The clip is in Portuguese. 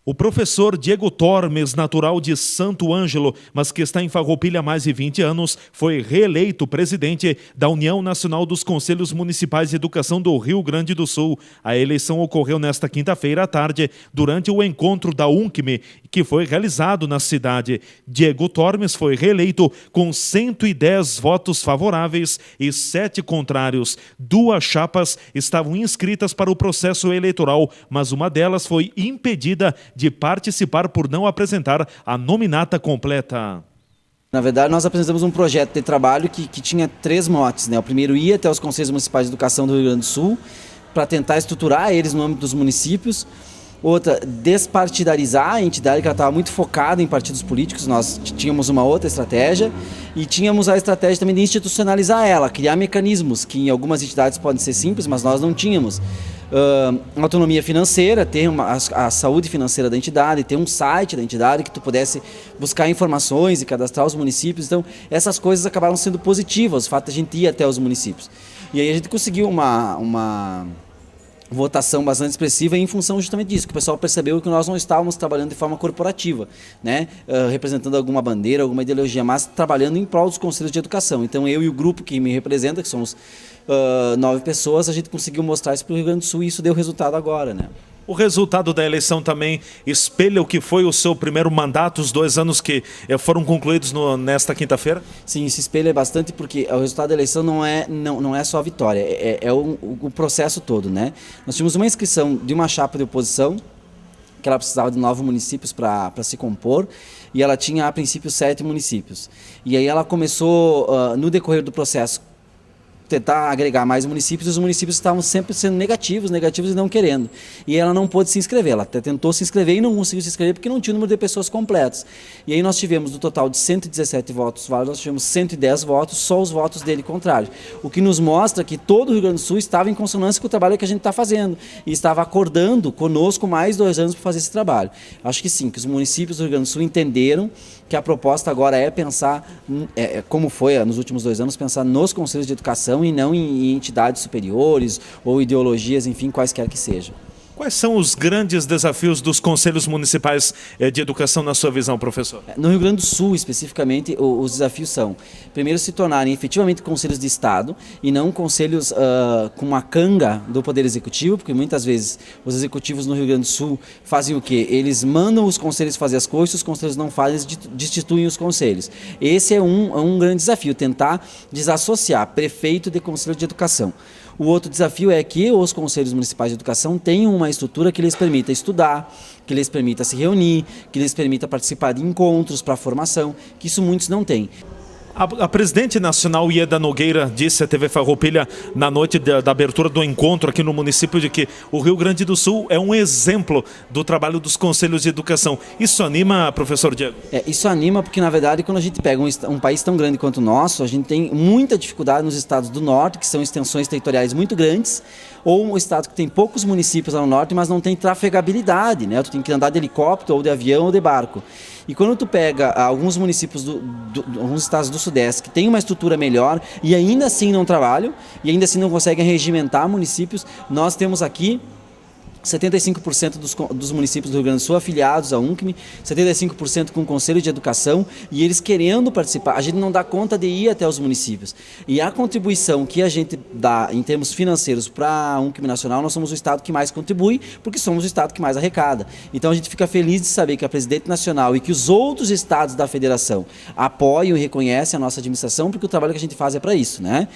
O professor Diego Tormes, natural de Santo Ângelo, mas que está em Farroupilha há mais de 20 anos, foi reeleito presidente da União Nacional dos Conselhos Municipais de Educação do Rio Grande do Sul. A eleição ocorreu nesta quinta-feira à tarde, durante o encontro da UNCME, que foi realizado na cidade. Diego Tormes foi reeleito com 110 votos favoráveis e 7 contrários. 2 chapas estavam inscritas para o processo eleitoral, mas uma delas foi impedida de participar por não apresentar a nominata completa. Na verdade, nós apresentamos um projeto de trabalho que tinha 3 motes, né? O primeiro ia até os Conselhos Municipais de Educação do Rio Grande do Sul, para tentar estruturar eles no âmbito dos municípios. Outra, despartidarizar a entidade, que ela estava muito focada em partidos políticos. Nós tínhamos uma outra estratégia e tínhamos a estratégia também de institucionalizar ela, criar mecanismos que em algumas entidades podem ser simples, mas nós não tínhamos. Autonomia financeira, ter a saúde financeira da entidade, ter um site da entidade que tu pudesse buscar informações e cadastrar os municípios. Então, essas coisas acabaram sendo positivas, o fato de a gente ir até os municípios. E aí a gente conseguiu uma votação bastante expressiva em função justamente disso, que o pessoal percebeu que nós não estávamos trabalhando de forma corporativa, né? Representando alguma bandeira, alguma ideologia, mas trabalhando em prol dos conselhos de educação. Então eu e o grupo que me representa, que somos 9 pessoas, a gente conseguiu mostrar isso para o Rio Grande do Sul e isso deu resultado agora, né? O resultado da eleição também espelha o que foi o seu primeiro mandato, os 2 anos que foram concluídos nesta quinta-feira? Sim, se espelha bastante porque o resultado da eleição não é só a vitória, é o processo todo, né? Nós tínhamos uma inscrição de uma chapa de oposição, que ela precisava de 9 municípios para se compor, e ela tinha a princípio 7 municípios. E aí ela começou, no decorrer do processo, tentar agregar mais municípios, e os municípios estavam sempre sendo negativos e não querendo. E ela não pôde se inscrever, ela até tentou se inscrever e não conseguiu se inscrever porque não tinha o número de pessoas completos. E aí nós tivemos, do total de 117 votos válidos, nós tivemos 110 votos, só os votos dele contrários. O que nos mostra que todo o Rio Grande do Sul estava em consonância com o trabalho que a gente está fazendo e estava acordando conosco mais 2 anos para fazer esse trabalho. Acho que sim, que os municípios do Rio Grande do Sul entenderam que a proposta agora é pensar, como foi nos últimos 2 anos, pensar nos conselhos de educação e não em entidades superiores ou ideologias, enfim, quaisquer que sejam. Quais são os grandes desafios dos conselhos municipais de educação na sua visão, professor? No Rio Grande do Sul, especificamente, os desafios são, primeiro, se tornarem efetivamente conselhos de Estado e não conselhos com uma canga do Poder Executivo, porque muitas vezes os executivos no Rio Grande do Sul fazem o quê? Eles mandam os conselhos fazer as coisas, os conselhos não fazem, eles destituem os conselhos. Esse é um grande desafio, tentar desassociar prefeito de conselho de educação. O outro desafio é que os conselhos municipais de educação tenham uma estrutura que lhes permita estudar, que lhes permita se reunir, que lhes permita participar de encontros para formação, que isso muitos não têm. A presidente nacional Ieda Nogueira disse à TV Farroupilha na noite da abertura do encontro aqui no município de que o Rio Grande do Sul é um exemplo do trabalho dos conselhos de educação. Isso anima, professor Diego? Isso anima porque, na verdade, quando a gente pega um país tão grande quanto o nosso, a gente tem muita dificuldade nos estados do norte, que são extensões territoriais muito grandes, ou um estado que tem poucos municípios lá no norte, mas não tem trafegabilidade, né? Tu tem que andar de helicóptero, ou de avião, ou de barco. E quando tu pega alguns municípios, alguns estados do Sudeste que têm uma estrutura melhor e ainda assim não trabalham, e ainda assim não conseguem regimentar municípios, nós temos aqui 75% dos municípios do Rio Grande do Sul afiliados à UNCME, 75% com o Conselho de Educação, e eles querendo participar. A gente não dá conta de ir até os municípios. E a contribuição que a gente dá em termos financeiros para a UNCME Nacional, nós somos o estado que mais contribui, porque somos o estado que mais arrecada. Então a gente fica feliz de saber que a presidente nacional e que os outros estados da federação apoiam e reconhecem a nossa administração, porque o trabalho que a gente faz é para isso, né?